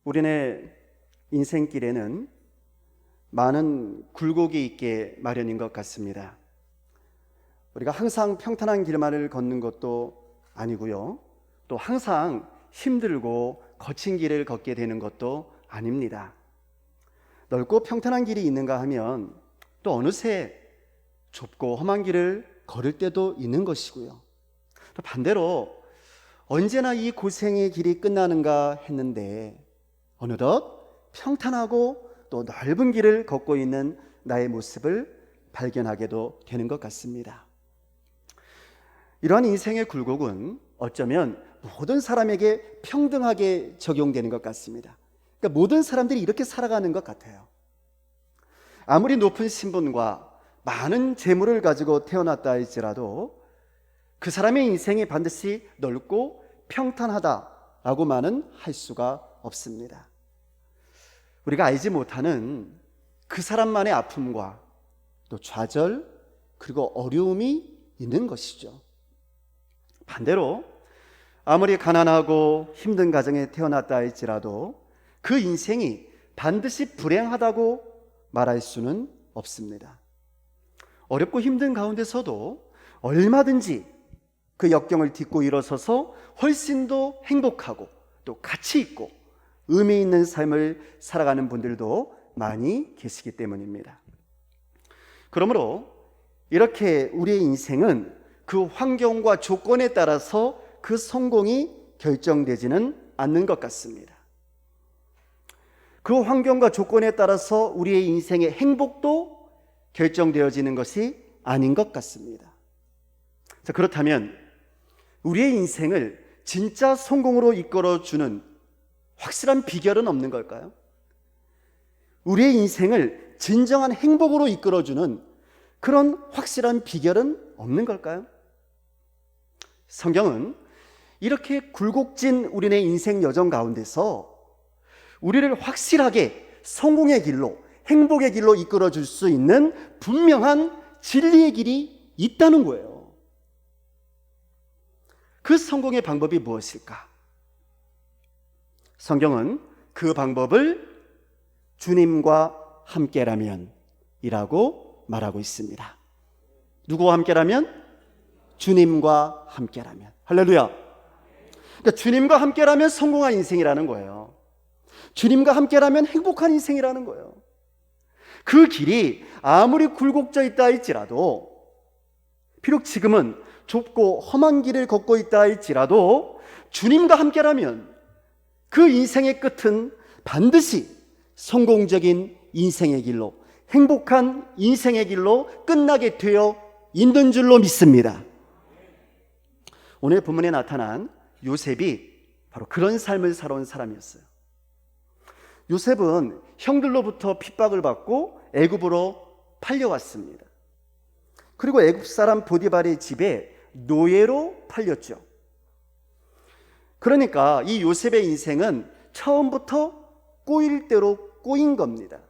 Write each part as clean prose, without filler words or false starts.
우리네 인생길에는 많은 굴곡이 있게 마련인 것 같습니다. 우리가 항상 평탄한 길만을 걷는 것도 아니고요, 또 항상 힘들고 거친 길을 걷게 되는 것도 아닙니다. 넓고 평탄한 길이 있는가 하면 또 어느새 좁고 험한 길을 걸을 때도 있는 것이고요, 또 반대로 언제나 이 고생의 길이 끝나는가 했는데 어느덧 평탄하고 또 넓은 길을 걷고 있는 나의 모습을 발견하게도 되는 것 같습니다. 이러한 인생의 굴곡은 어쩌면 모든 사람에게 평등하게 적용되는 것 같습니다. 그러니까 모든 사람들이 이렇게 살아가는 것 같아요. 아무리 높은 신분과 많은 재물을 가지고 태어났다 할지라도 그 사람의 인생이 반드시 넓고 평탄하다라고만은 할 수가 없습니다. 우리가 알지 못하는 그 사람만의 아픔과 또 좌절 그리고 어려움이 있는 것이죠. 반대로 아무리 가난하고 힘든 가정에 태어났다 할지라도 그 인생이 반드시 불행하다고 말할 수는 없습니다. 어렵고 힘든 가운데서도 얼마든지 그 역경을 딛고 일어서서 훨씬 더 행복하고 또 가치 있고 의미 있는 삶을 살아가는 분들도 많이 계시기 때문입니다. 그러므로 이렇게 우리의 인생은 그 환경과 조건에 따라서 그 성공이 결정되지는 않는 것 같습니다. 그 환경과 조건에 따라서 우리의 인생의 행복도 결정되어지는 것이 아닌 것 같습니다. 자, 그렇다면 우리의 인생을 진짜 성공으로 이끌어주는 확실한 비결은 없는 걸까요? 우리의 인생을 진정한 행복으로 이끌어주는 그런 확실한 비결은 없는 걸까요? 성경은 이렇게 굴곡진 우리네 인생 여정 가운데서 우리를 확실하게 성공의 길로, 행복의 길로 이끌어줄 수 있는 분명한 진리의 길이 있다는 거예요. 그 성공의 방법이 무엇일까? 성경은 그 방법을 주님과 함께라면 이라고 말하고 있습니다. 누구와 함께라면? 주님과 함께라면. 할렐루야. 그러니까 주님과 함께라면 성공한 인생이라는 거예요. 주님과 함께라면 행복한 인생이라는 거예요. 그 길이 아무리 굴곡져 있다 할지라도, 비록 지금은 좁고 험한 길을 걷고 있다 할지라도 주님과 함께라면 그 인생의 끝은 반드시 성공적인 인생의 길로, 행복한 인생의 길로 끝나게 되어 있는 줄로 믿습니다. 오늘 본문에 나타난 요셉이 바로 그런 삶을 살아온 사람이었어요. 요셉은 형들로부터 핍박을 받고 애굽으로 팔려왔습니다. 그리고 애굽 사람 보디발의 집에 노예로 팔렸죠. 그러니까 이 요셉의 인생은 처음부터 꼬일 대로 꼬인 겁니다.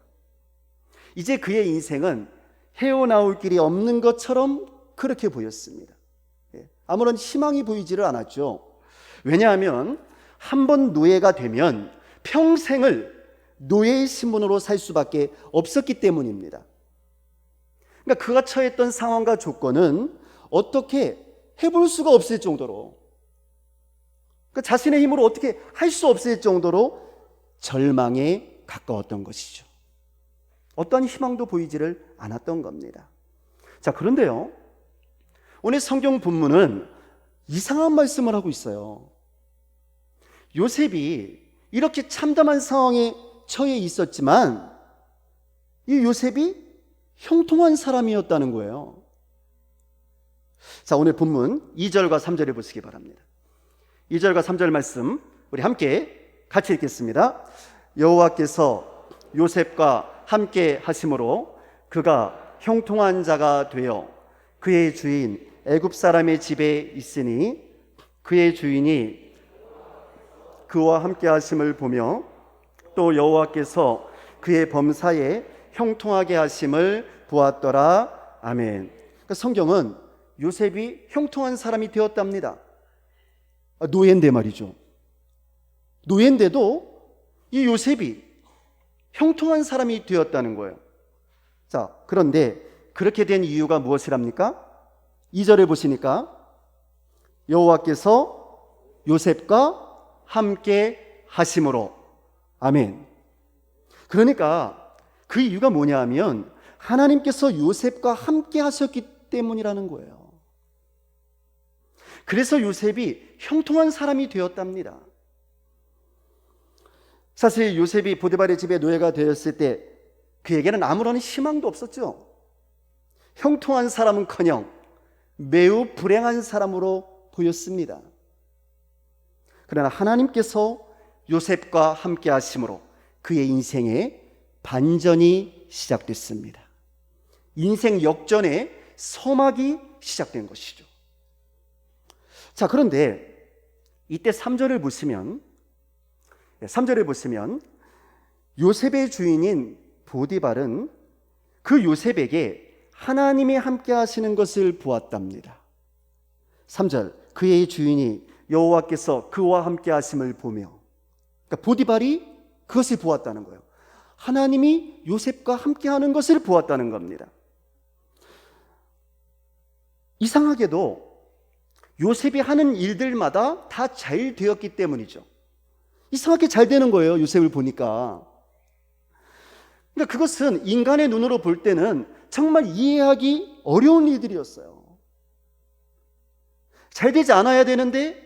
이제 그의 인생은 헤어나올 길이 없는 것처럼 그렇게 보였습니다. 아무런 희망이 보이지를 않았죠. 왜냐하면 한 번 노예가 되면 평생을 노예의 신분으로 살 수밖에 없었기 때문입니다. 그러니까 그가 처했던 상황과 조건은 어떻게 해볼 수가 없을 정도로, 그러니까 자신의 힘으로 어떻게 할 수 없을 정도로 절망에 가까웠던 것이죠. 어떠한 희망도 보이지를 않았던 겁니다. 자, 그런데요, 오늘 성경 본문은 이상한 말씀을 하고 있어요. 요셉이 이렇게 참담한 상황에 처해 있었지만 이 요셉이 형통한 사람이었다는 거예요. 자, 오늘 본문 2절과 3절을 보시기 바랍니다. 2절과 3절 말씀 우리 함께 같이 읽겠습니다. 여호와께서 요셉과 함께 하심으로 그가 형통한 자가 되어 그의 주인 애굽 사람의 집에 있으니 그의 주인이 그와 함께 하심을 보며 또 여호와께서 그의 범사에 형통하게 하심을 보았더라. 아멘. 그러니까 성경은 요셉이 형통한 사람이 되었답니다. 노예인데 말이죠. 노예인데도 이 요셉이 형통한 사람이 되었다는 거예요. 자, 그런데 그렇게 된 이유가 무엇이랍니까? 2절에 보시니까 여호와께서 요셉과 함께 하심으로. 아멘. 그러니까 그 이유가 뭐냐 하면 하나님께서 요셉과 함께 하셨기 때문이라는 거예요. 그래서 요셉이 형통한 사람이 되었답니다. 사실 요셉이 보디발의 집에 노예가 되었을 때 그에게는 아무런 희망도 없었죠. 형통한 사람은커녕 매우 불행한 사람으로 보였습니다. 그러나 하나님께서 요셉과 함께 하심으로 그의 인생에 반전이 시작됐습니다. 인생 역전의 서막이 시작된 것이죠. 자, 그런데 이때 3절을 보시면 요셉의 주인인 보디발은 그 요셉에게 하나님이 함께 하시는 것을 보았답니다. 3절, 그의 주인이 여호와께서 그와 함께 하심을 보며, 그러니까 보디발이 그것을 보았다는 거예요. 하나님이 요셉과 함께 하는 것을 보았다는 겁니다. 이상하게도 요셉이 하는 일들마다 다 잘 되었기 때문이죠. 이상하게 잘 되는 거예요, 요셉을 보니까. 그러니까 그것은 인간의 눈으로 볼 때는 정말 이해하기 어려운 일들이었어요. 잘 되지 않아야 되는데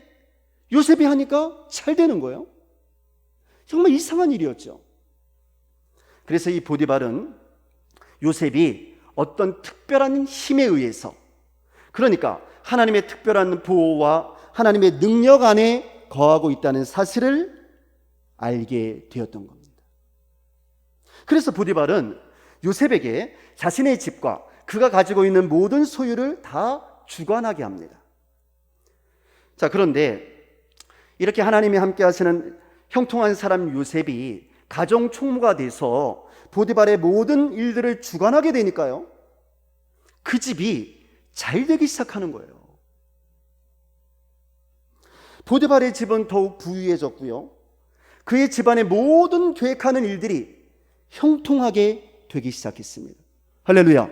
요셉이 하니까 잘 되는 거예요. 정말 이상한 일이었죠. 그래서 이 보디발은 요셉이 어떤 특별한 힘에 의해서, 그러니까 하나님의 특별한 보호와 하나님의 능력 안에 거하고 있다는 사실을 알게 되었던 겁니다. 그래서 보디발은 요셉에게 자신의 집과 그가 가지고 있는 모든 소유를 다 주관하게 합니다. 자, 그런데 이렇게 하나님이 함께 하시는 형통한 사람 요셉이 가정 총무가 돼서 보디발의 모든 일들을 주관하게 되니까요, 그 집이 잘 되기 시작하는 거예요. 보디발의 집은 더욱 부유해졌고요, 그의 집안의 모든 계획하는 일들이 형통하게 되기 시작했습니다. 할렐루야.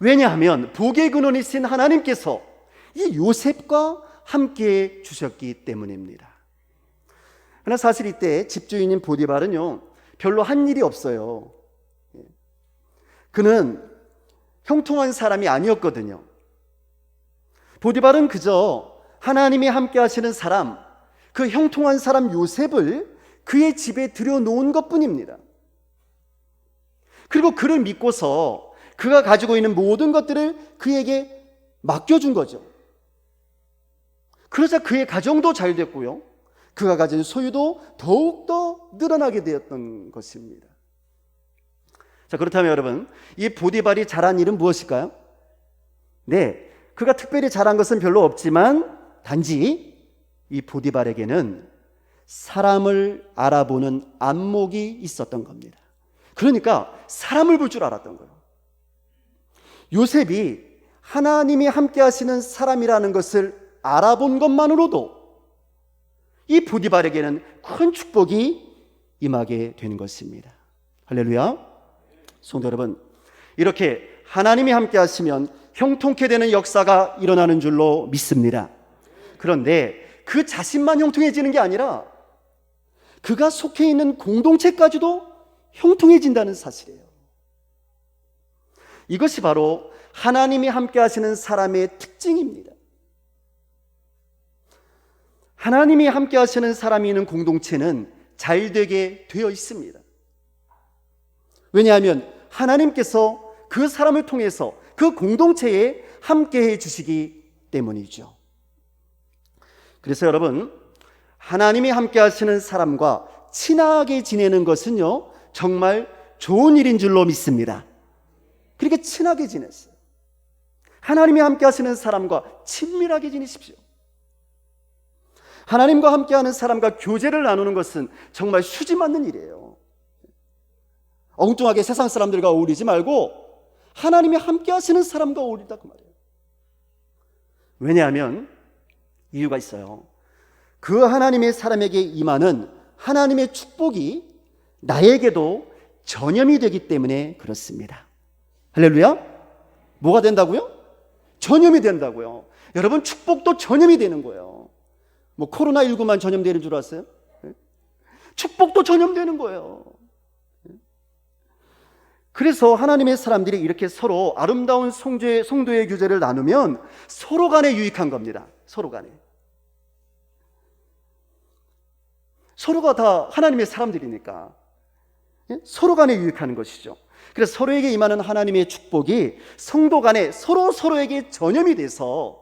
왜냐하면 복의 근원이신 하나님께서 이 요셉과 함께 주셨기 때문입니다. 그러나 사실 이때 집주인인 보디발은요, 별로 한 일이 없어요. 그는 형통한 사람이 아니었거든요. 보디발은 그저 하나님이 함께 하시는 사람, 그 형통한 사람 요셉을 그의 집에 들여놓은 것뿐입니다. 그리고 그를 믿고서 그가 가지고 있는 모든 것들을 그에게 맡겨준 거죠. 그러자 그의 가정도 잘 됐고요, 그가 가진 소유도 더욱더 늘어나게 되었던 것입니다. 자, 그렇다면 여러분, 이 보디발이 잘한 일은 무엇일까요? 네, 그가 특별히 잘한 것은 별로 없지만 단지 이 보디발에게는 사람을 알아보는 안목이 있었던 겁니다. 그러니까 사람을 볼 줄 알았던 거예요. 요셉이 하나님이 함께 하시는 사람이라는 것을 알아본 것만으로도 이 보디발에게는 큰 축복이 임하게 되는 것입니다. 할렐루야. 성도 여러분, 이렇게 하나님이 함께 하시면 형통케 되는 역사가 일어나는 줄로 믿습니다. 그런데 그 자신만 형통해지는 게 아니라 그가 속해 있는 공동체까지도 형통해진다는 사실이에요. 이것이 바로 하나님이 함께 하시는 사람의 특징입니다. 하나님이 함께 하시는 사람이 있는 공동체는 잘 되게 되어 있습니다. 왜냐하면 하나님께서 그 사람을 통해서 그 공동체에 함께 해 주시기 때문이죠. 그래서 여러분, 하나님이 함께 하시는 사람과 친하게 지내는 것은요, 정말 좋은 일인 줄로 믿습니다. 그렇게 친하게 지냈어요. 하나님이 함께 하시는 사람과 친밀하게 지내십시오. 하나님과 함께하는 사람과 교제를 나누는 것은 정말 수지 맞는 일이에요. 엉뚱하게 세상 사람들과 어울리지 말고 하나님이 함께 하시는 사람과 어울리다, 그 말이에요. 왜냐하면 이유가 있어요. 그 하나님의 사람에게 임하는 하나님의 축복이 나에게도 전염이 되기 때문에 그렇습니다. 할렐루야. 뭐가 된다고요? 전염이 된다고요. 여러분, 축복도 전염이 되는 거예요. 뭐 코로나19만 전염되는 줄 아세요? 축복도 전염되는 거예요. 그래서 하나님의 사람들이 이렇게 서로 아름다운 성도의 교제를 나누면 서로 간에 유익한 겁니다. 서로 간에. 서로가 다 하나님의 사람들이니까 서로 간에 유익하는 것이죠. 그래서 서로에게 임하는 하나님의 축복이 성도 간에 서로에게 전염이 돼서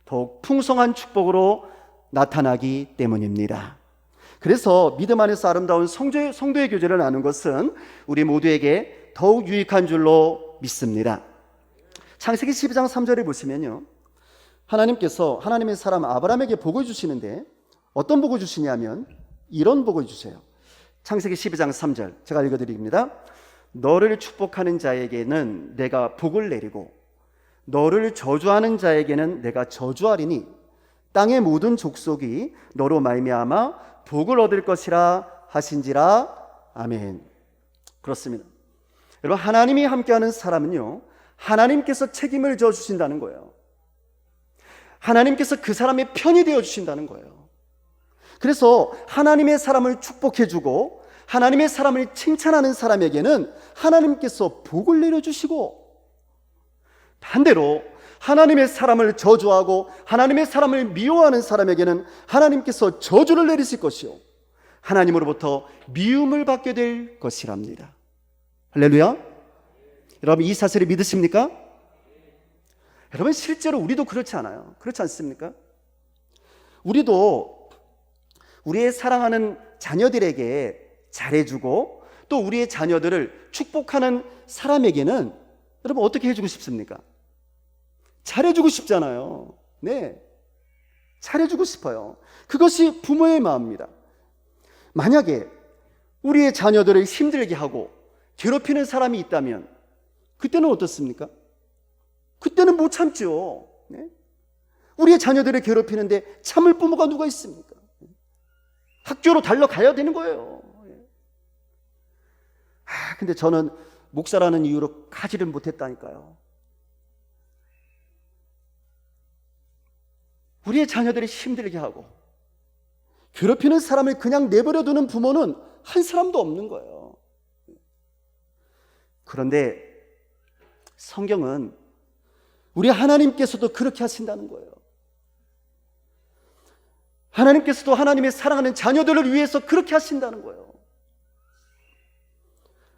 더욱 풍성한 축복으로 나타나기 때문입니다. 그래서 믿음 안에서 아름다운 성도의 교제를 나눈 것은 우리 모두에게 더욱 유익한 줄로 믿습니다. 창세기 12장 3절에 보시면요, 하나님께서 하나님의 사람 아브라함에게 복을 주시는데 어떤 복을 주시냐면 이런 복을 주세요. 창세기 12장 3절 제가 읽어드립니다. 너를 축복하는 자에게는 내가 복을 내리고 너를 저주하는 자에게는 내가 저주하리니 땅의 모든 족속이 너로 말미암아 복을 얻을 것이라 하신지라. 아멘. 그렇습니다. 여러분, 하나님이 함께하는 사람은요, 하나님께서 책임을 져 주신다는 거예요. 하나님께서 그 사람의 편이 되어 주신다는 거예요. 그래서 하나님의 사람을 축복해주고 하나님의 사람을 칭찬하는 사람에게는 하나님께서 복을 내려주시고, 반대로 하나님의 사람을 저주하고 하나님의 사람을 미워하는 사람에게는 하나님께서 저주를 내리실 것이요 하나님으로부터 미움을 받게 될 것이랍니다. 할렐루야. 여러분, 이 사실을 믿으십니까? 여러분, 실제로 우리도 그렇지 않아요? 그렇지 않습니까? 우리도 우리의 사랑하는 자녀들에게 잘해주고 또 우리의 자녀들을 축복하는 사람에게는 여러분 어떻게 해주고 싶습니까? 잘해주고 싶잖아요. 네, 잘해주고 싶어요. 그것이 부모의 마음입니다. 만약에 우리의 자녀들을 힘들게 하고 괴롭히는 사람이 있다면 그때는 어떻습니까? 그때는 못 참죠. 네? 우리의 자녀들을 괴롭히는데 참을 부모가 누가 있습니까? 학교로 달려가야 되는 거예요. 근데 저는 목사라는 이유로 가지를 못했다니까요. 우리의 자녀들이 힘들게 하고 괴롭히는 사람을 그냥 내버려 두는 부모는 한 사람도 없는 거예요. 그런데 성경은 우리 하나님께서도 그렇게 하신다는 거예요. 하나님께서도 하나님의 사랑하는 자녀들을 위해서 그렇게 하신다는 거예요.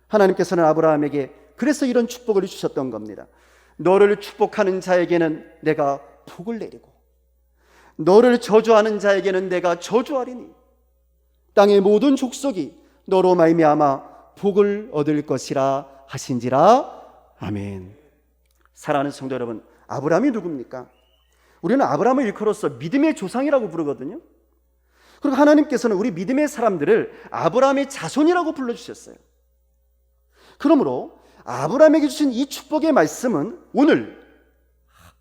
하나님께서는 아브라함에게 그래서 이런 축복을 주셨던 겁니다. 너를 축복하는 자에게는 내가 복을 내리고 너를 저주하는 자에게는 내가 저주하리니 땅의 모든 족속이 너로 말미암아 복을 얻을 것이라 하신지라. 아멘. 사랑하는 성도 여러분, 아브라함이 누굽니까? 우리는 아브라함을 일컬어서 믿음의 조상이라고 부르거든요. 그리고 하나님께서는 우리 믿음의 사람들을 아브라함의 자손이라고 불러주셨어요. 그러므로 아브라함에게 주신 이 축복의 말씀은 오늘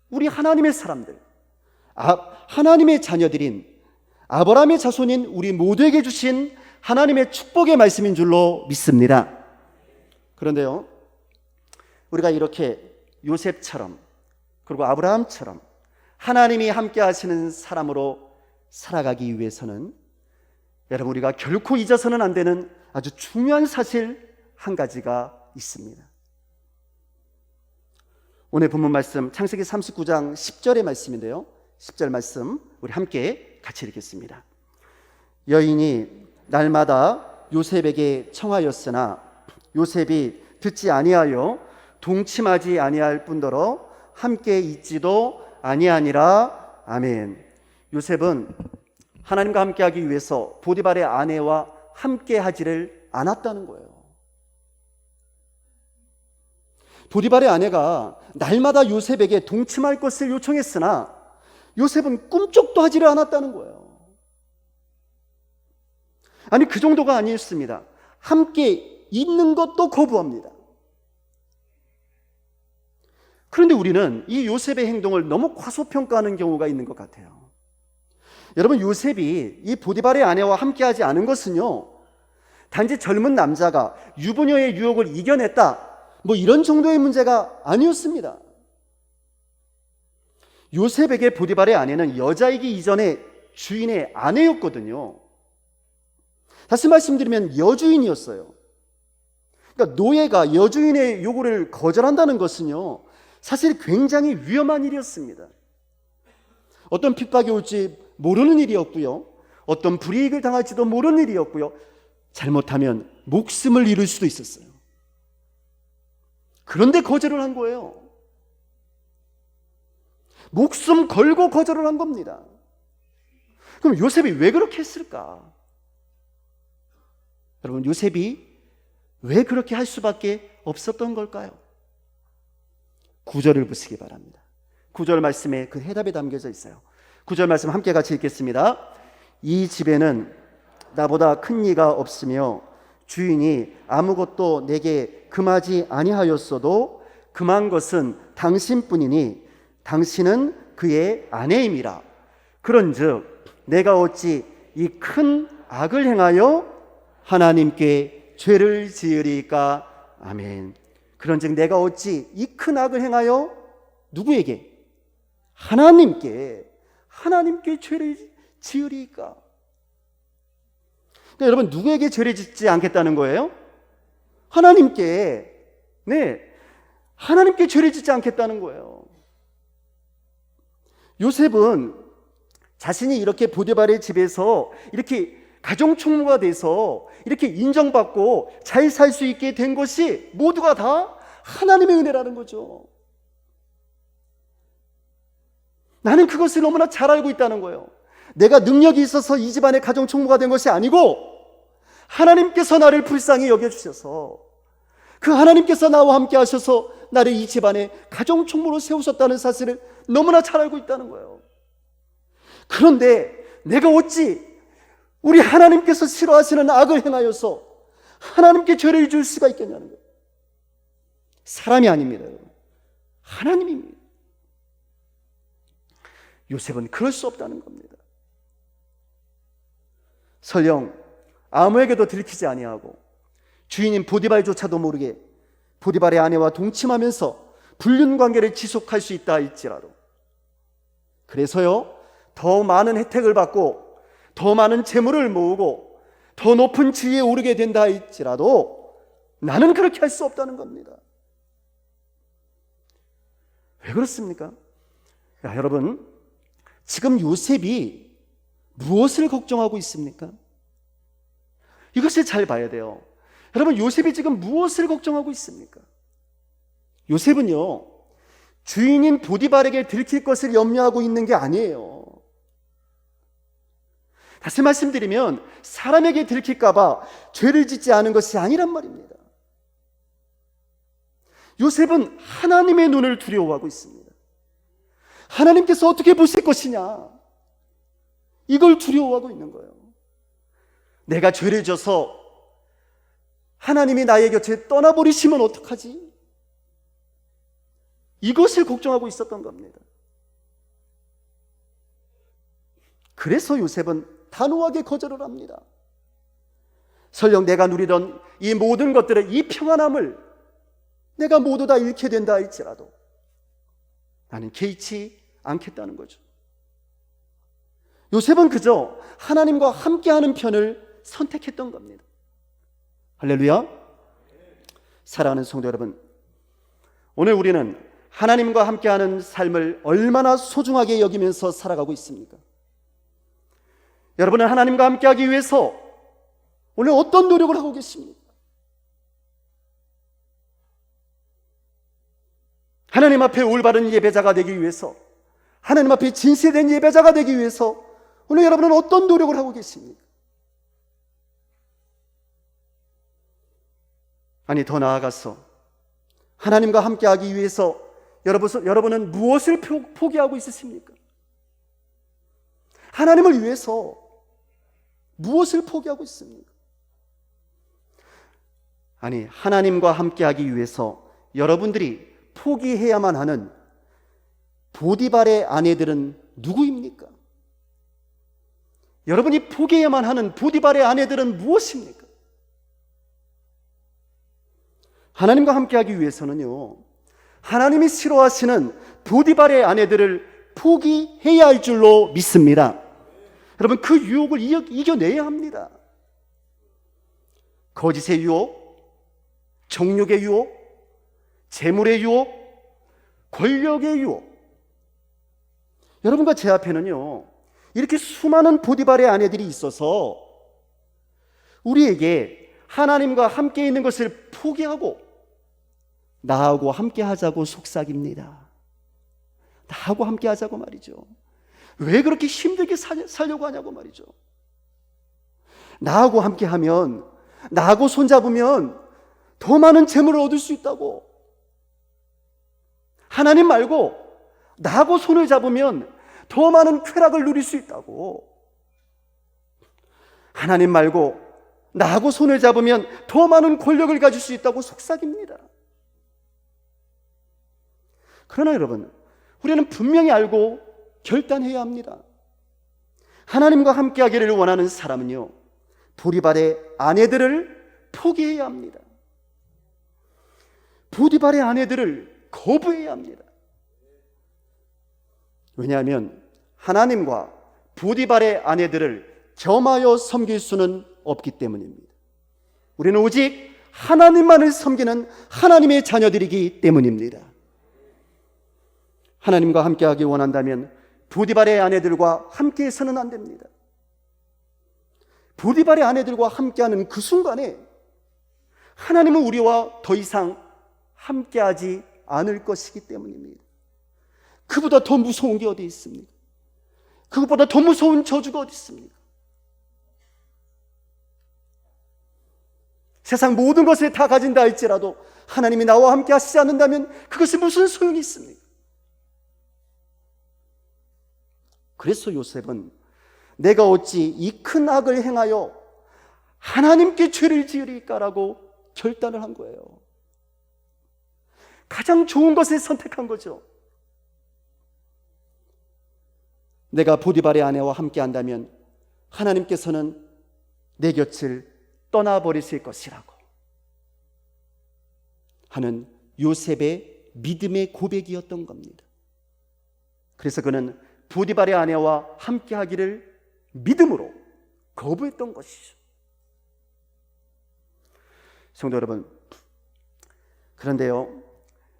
우리 하나님의 사람들, 하나님의 자녀들인 아브라함의 자손인 우리 모두에게 주신 하나님의 축복의 말씀인 줄로 믿습니다. 그런데요, 우리가 이렇게 요셉처럼 그리고 아브라함처럼 하나님이 함께 하시는 사람으로 살아가기 위해서는 여러분, 우리가 결코 잊어서는 안 되는 아주 중요한 사실 한 가지가 있습니다. 오늘 본문 말씀 창세기 39장 10절의 말씀인데요, 10절 말씀 우리 함께 같이 읽겠습니다. 여인이 날마다 요셉에게 청하였으나 요셉이 듣지 아니하여 동침하지 아니할 뿐더러 함께 있지도 아니하니라. 아멘. 요셉은 하나님과 함께하기 위해서 보디발의 아내와 함께하지를 않았다는 거예요. 보디발의 아내가 날마다 요셉에게 동침할 것을 요청했으나 요셉은 꿈쩍도 하지를 않았다는 거예요. 아니, 그 정도가 아니었습니다. 함께 있는 것도 거부합니다. 그런데 우리는 이 요셉의 행동을 너무 과소평가하는 경우가 있는 것 같아요. 여러분, 요셉이 이 보디발의 아내와 함께하지 않은 것은요, 단지 젊은 남자가 유부녀의 유혹을 이겨냈다, 뭐 이런 정도의 문제가 아니었습니다. 요셉에게 보디발의 아내는 여자이기 이전에 주인의 아내였거든요. 다시 말씀드리면 여주인이었어요. 그러니까 노예가 여주인의 요구를 거절한다는 것은요, 사실 굉장히 위험한 일이었습니다. 어떤 핍박이 올지 모르는 일이었고요, 어떤 불이익을 당할지도 모르는 일이었고요, 잘못하면 목숨을 잃을 수도 있었어요. 그런데 거절을 한 거예요. 목숨 걸고 거절을 한 겁니다. 그럼 요셉이 왜 그렇게 했을까? 여러분, 요셉이 왜 그렇게 할 수밖에 없었던 걸까요? 9절을 보시기 바랍니다. 9절 말씀에 그 해답이 담겨져 있어요. 9절 말씀 함께 같이 읽겠습니다. 이 집에는 나보다 큰 이가 없으며 주인이 아무것도 내게 금하지 아니하였어도 금한 것은 당신뿐이니 당신은 그의 아내임이라. 그런즉 내가 어찌 이 큰 악을 행하여 하나님께 죄를 지으리까. 아멘. 그런즉 내가 어찌 이 큰 악을 행하여 누구에게? 하나님께 죄를 지으리까. 그러니까 여러분, 누구에게 죄를 짓지 않겠다는 거예요? 하나님께. 네, 하나님께 죄를 짓지 않겠다는 거예요. 요셉은 자신이 이렇게 보디발의 집에서 이렇게 가정총무가 돼서 이렇게 인정받고 잘 살 수 있게 된 것이 모두가 다 하나님의 은혜라는 거죠. 나는 그것을 너무나 잘 알고 있다는 거예요. 내가 능력이 있어서 이 집안의 가정총무가 된 것이 아니고 하나님께서 나를 불쌍히 여겨주셔서 그 하나님께서 나와 함께 하셔서 나를 이 집안의 가정총무로 세우셨다는 사실을 너무나 잘 알고 있다는 거예요. 그런데 내가 어찌 우리 하나님께서 싫어하시는 악을 행하여서 하나님께 죄를 줄 수가 있겠냐는 거예요. 사람이 아닙니다, 여러분. 하나님입니다. 요셉은 그럴 수 없다는 겁니다. 설령 아무에게도 들키지 아니하고 주인인 보디발조차도 모르게 보디발의 아내와 동침하면서 불륜 관계를 지속할 수 있다 할지라도, 그래서요, 더 많은 혜택을 받고 더 많은 재물을 모으고 더 높은 지위에 오르게 된다 할지라도 나는 그렇게 할 수 없다는 겁니다. 왜 그렇습니까? 야, 여러분, 지금 요셉이 무엇을 걱정하고 있습니까? 이것을 잘 봐야 돼요. 여러분, 요셉이 지금 무엇을 걱정하고 있습니까? 요셉은요, 주인인 보디발에게 들킬 것을 염려하고 있는 게 아니에요. 다시 말씀드리면 사람에게 들킬까 봐 죄를 짓지 않은 것이 아니란 말입니다. 요셉은 하나님의 눈을 두려워하고 있습니다. 하나님께서 어떻게 보실 것이냐, 이걸 두려워하고 있는 거예요. 내가 죄를 져서 하나님이 나의 곁에 떠나버리시면 어떡하지? 이것을 걱정하고 있었던 겁니다. 그래서 요셉은 단호하게 거절을 합니다. 설령 내가 누리던 이 모든 것들의 이 평안함을 내가 모두 다 잃게 된다 할지라도 나는 개의치 않겠다는 거죠. 요셉은 그저 하나님과 함께하는 편을 선택했던 겁니다. 할렐루야. 사랑하는 성도 여러분, 오늘 우리는 하나님과 함께하는 삶을 얼마나 소중하게 여기면서 살아가고 있습니까? 여러분은 하나님과 함께하기 위해서 오늘 어떤 노력을 하고 계십니까? 하나님 앞에 올바른 예배자가 되기 위해서, 하나님 앞에 진실된 예배자가 되기 위해서 오늘 여러분은 어떤 노력을 하고 계십니까? 아니, 더 나아가서 하나님과 함께하기 위해서 여러분은 무엇을 포기하고 있으십니까? 하나님을 위해서 무엇을 포기하고 있습니까? 아니, 하나님과 함께하기 위해서 여러분들이 포기해야만 하는 보디발의 아내들은 누구입니까? 여러분이 포기해야만 하는 보디발의 아내들은 무엇입니까? 하나님과 함께하기 위해서는요, 하나님이 싫어하시는 보디발의 아내들을 포기해야 할 줄로 믿습니다. 여러분, 그 유혹을 이겨내야 합니다. 거짓의 유혹, 정욕의 유혹, 재물의 유혹, 권력의 유혹. 여러분과 제 앞에는요, 이렇게 수많은 보디발의 아내들이 있어서 우리에게 하나님과 함께 있는 것을 포기하고 나하고 함께 하자고 속삭입니다. 나하고 함께 하자고 말이죠. 왜 그렇게 힘들게 살려고 하냐고 말이죠. 나하고 함께 하면, 나하고 손잡으면 더 많은 재물을 얻을 수 있다고. 하나님 말고 나하고 손을 잡으면 더 많은 쾌락을 누릴 수 있다고. 하나님 말고 나하고 손을 잡으면 더 많은 권력을 가질 수 있다고 속삭입니다. 그러나 여러분, 우리는 분명히 알고 결단해야 합니다. 하나님과 함께 하기를 원하는 사람은요, 보디발의 아내들을 포기해야 합니다. 보디발의 아내들을 거부해야 합니다. 왜냐하면 하나님과 보디발의 아내들을 겸하여 섬길 수는 없기 때문입니다. 우리는 오직 하나님만을 섬기는 하나님의 자녀들이기 때문입니다. 하나님과 함께하기 원한다면 보디발의 아내들과 함께해서는 안 됩니다. 보디발의 아내들과 함께하는 그 순간에 하나님은 우리와 더 이상 함께하지 않을 것이기 때문입니다. 그보다 더 무서운 게 어디 있습니까? 그것보다 더 무서운 저주가 어디 있습니까? 세상 모든 것을 다 가진다 할지라도 하나님이 나와 함께 하시지 않는다면 그것이 무슨 소용이 있습니까? 그래서 요셉은 내가 어찌 이 큰 악을 행하여 하나님께 죄를 지으리까라고 결단을 한 거예요. 가장 좋은 것을 선택한 거죠. 내가 보디발의 아내와 함께 한다면 하나님께서는 내 곁을 떠나버리실 것이라고 하는 요셉의 믿음의 고백이었던 겁니다. 그래서 그는 보디발의 아내와 함께 하기를 믿음으로 거부했던 것이죠. 성도 여러분, 그런데요,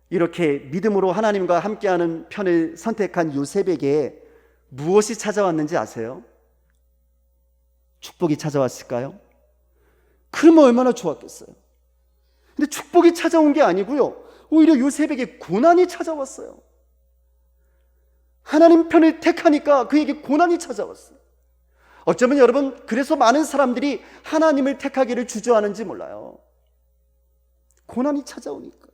이렇게 믿음으로 하나님과 함께하는 편을 선택한 요셉에게 무엇이 찾아왔는지 아세요? 축복이 찾아왔을까요? 그러면 얼마나 좋았겠어요. 근데 축복이 찾아온 게 아니고요, 오히려 요셉에게 고난이 찾아왔어요. 하나님 편을 택하니까 그에게 고난이 찾아왔어요. 어쩌면 여러분, 그래서 많은 사람들이 하나님을 택하기를 주저하는지 몰라요. 고난이 찾아오니까.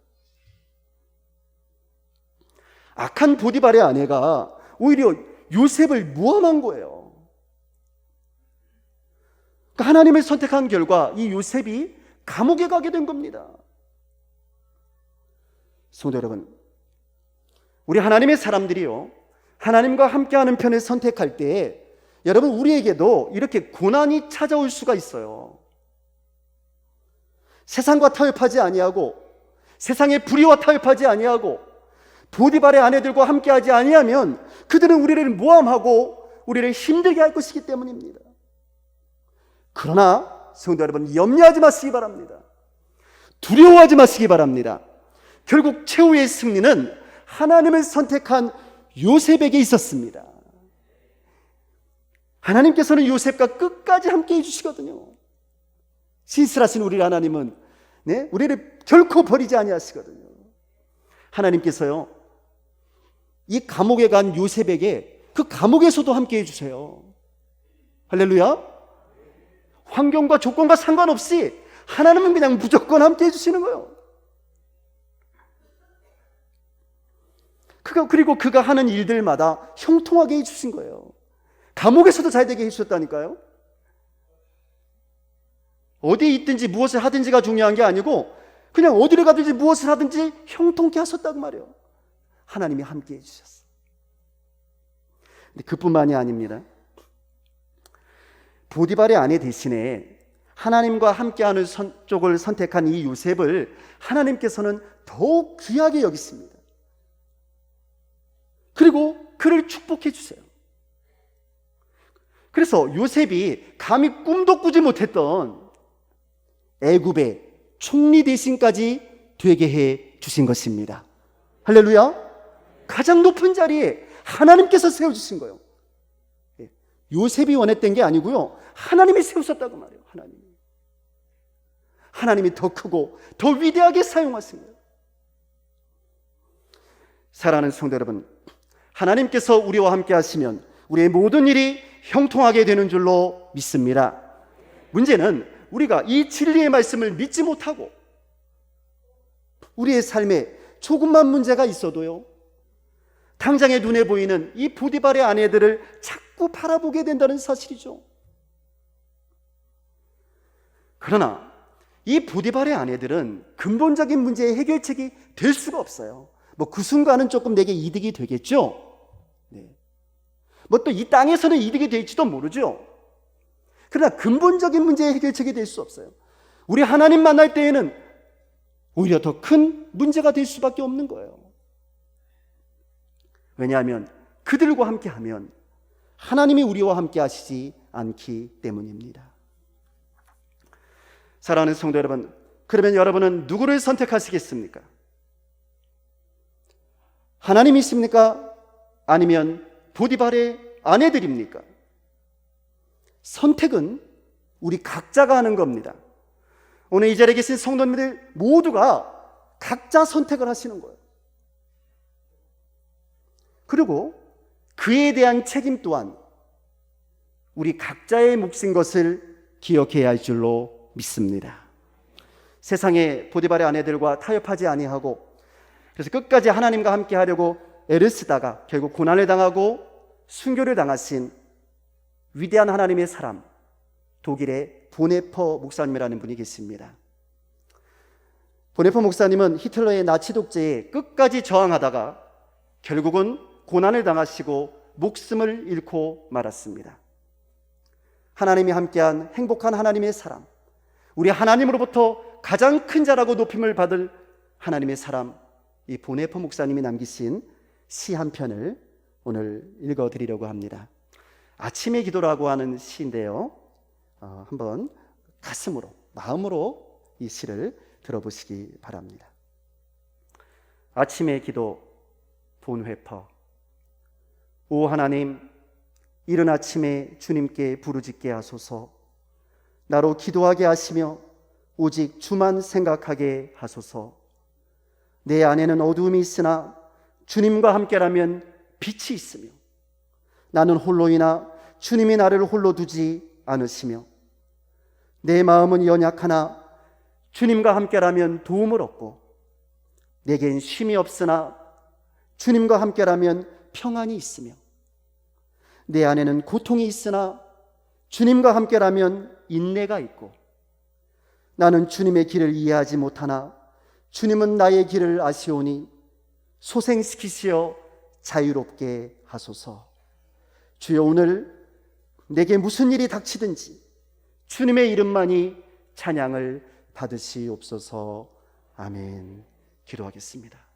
악한 보디발의 아내가 오히려 요셉을 모함한 거예요. 그러니까 하나님을 선택한 결과 이 요셉이 감옥에 가게 된 겁니다. 성도 여러분, 우리 하나님의 사람들이요, 하나님과 함께하는 편을 선택할 때 여러분, 우리에게도 이렇게 고난이 찾아올 수가 있어요. 세상과 타협하지 아니하고, 세상의 불의와 타협하지 아니하고, 보디발의 아내들과 함께하지 아니하면 그들은 우리를 모함하고 우리를 힘들게 할 것이기 때문입니다. 그러나 성도 여러분, 염려하지 마시기 바랍니다. 두려워하지 마시기 바랍니다. 결국 최후의 승리는 하나님을 선택한 요셉에게 있었습니다. 하나님께서는 요셉과 끝까지 함께 해주시거든요. 신실하신 우리 하나님은 우리를 결코 버리지 아니하시거든요. 하나님께서요, 이 감옥에 간 요셉에게 그 감옥에서도 함께 해주세요. 할렐루야. 환경과 조건과 상관없이 하나님은 그냥 무조건 함께 해주시는 거예요. 그리고 그가 하는 일들마다 형통하게 해주신 거예요. 감옥에서도 잘 되게 해주셨다니까요. 어디에 있든지 무엇을 하든지가 중요한 게 아니고 그냥 어디를 가든지 무엇을 하든지 형통케 하셨다고 말이에요. 하나님이 함께 해주셨어요. 근데 그뿐만이 아닙니다. 보디발의 아내 대신에 하나님과 함께하는 쪽을 선택한 이 요셉을 하나님께서는 더욱 귀하게 여기십니다. 그리고 그를 축복해 주세요. 그래서 요셉이 감히 꿈도 꾸지 못했던 애굽의 총리 대신까지 되게 해 주신 것입니다. 할렐루야. 가장 높은 자리에 하나님께서 세워주신 거예요. 요셉이 원했던 게 아니고요, 하나님이 세우셨다고 말해요. 하나님이 더 크고 더 위대하게 사용하신 거예요. 사랑하는 성도 여러분, 하나님께서 우리와 함께 하시면 우리의 모든 일이 형통하게 되는 줄로 믿습니다. 문제는 우리가 이 진리의 말씀을 믿지 못하고 우리의 삶에 조금만 문제가 있어도요, 당장에 눈에 보이는 이 보디발의 아내들을 자꾸 바라보게 된다는 사실이죠. 그러나 이 보디발의 아내들은 근본적인 문제의 해결책이 될 수가 없어요. 뭐 그 순간은 조금 내게 이득이 되겠죠. 뭐 또 이 땅에서는 이득이 될지도 모르죠. 그러나 근본적인 문제의 해결책이 될 수 없어요. 우리 하나님 만날 때에는 오히려 더 큰 문제가 될 수밖에 없는 거예요. 왜냐하면 그들과 함께하면 하나님이 우리와 함께 하시지 않기 때문입니다. 사랑하는 성도 여러분, 그러면 여러분은 누구를 선택하시겠습니까? 하나님이십니까? 아니면 보디발의 아내들입니까? 선택은 우리 각자가 하는 겁니다. 오늘 이 자리에 계신 성도님들 모두가 각자 선택을 하시는 거예요. 그리고 그에 대한 책임 또한 우리 각자의 몫인 것을 기억해야 할 줄로 믿습니다. 세상의 보디발의 아내들과 타협하지 아니하고, 그래서 끝까지 하나님과 함께 하려고 애를 쓰다가 결국 고난을 당하고 순교를 당하신 위대한 하나님의 사람, 독일의 보네퍼 목사님이라는 분이 계십니다. 보네퍼 목사님은 히틀러의 나치 독재에 끝까지 저항하다가 결국은 고난을 당하시고 목숨을 잃고 말았습니다. 하나님이 함께한 행복한 하나님의 사람, 우리 하나님으로부터 가장 큰 자라고 높임을 받을 하나님의 사람, 이 보네퍼 목사님이 남기신 시 한 편을 오늘 읽어드리려고 합니다. 아침의 기도라고 하는 시인데요, 한번 가슴으로, 마음으로 이 시를 들어보시기 바랍니다. 아침의 기도, 본회퍼. 오 하나님, 이른 아침에 주님께 부르짖게 하소서. 나로 기도하게 하시며 오직 주만 생각하게 하소서. 내 안에는 어두움이 있으나 주님과 함께라면 빛이 있으며, 나는 홀로이나 주님이 나를 홀로 두지 않으시며, 내 마음은 연약하나 주님과 함께라면 도움을 얻고, 내겐 쉼이 없으나 주님과 함께라면 평안이 있으며, 내 안에는 고통이 있으나 주님과 함께라면 인내가 있고, 나는 주님의 길을 이해하지 못하나 주님은 나의 길을 아시오니 소생시키시어 자유롭게 하소서. 주여, 오늘 내게 무슨 일이 닥치든지 주님의 이름만이 찬양을 받으시옵소서. 아멘. 기도하겠습니다.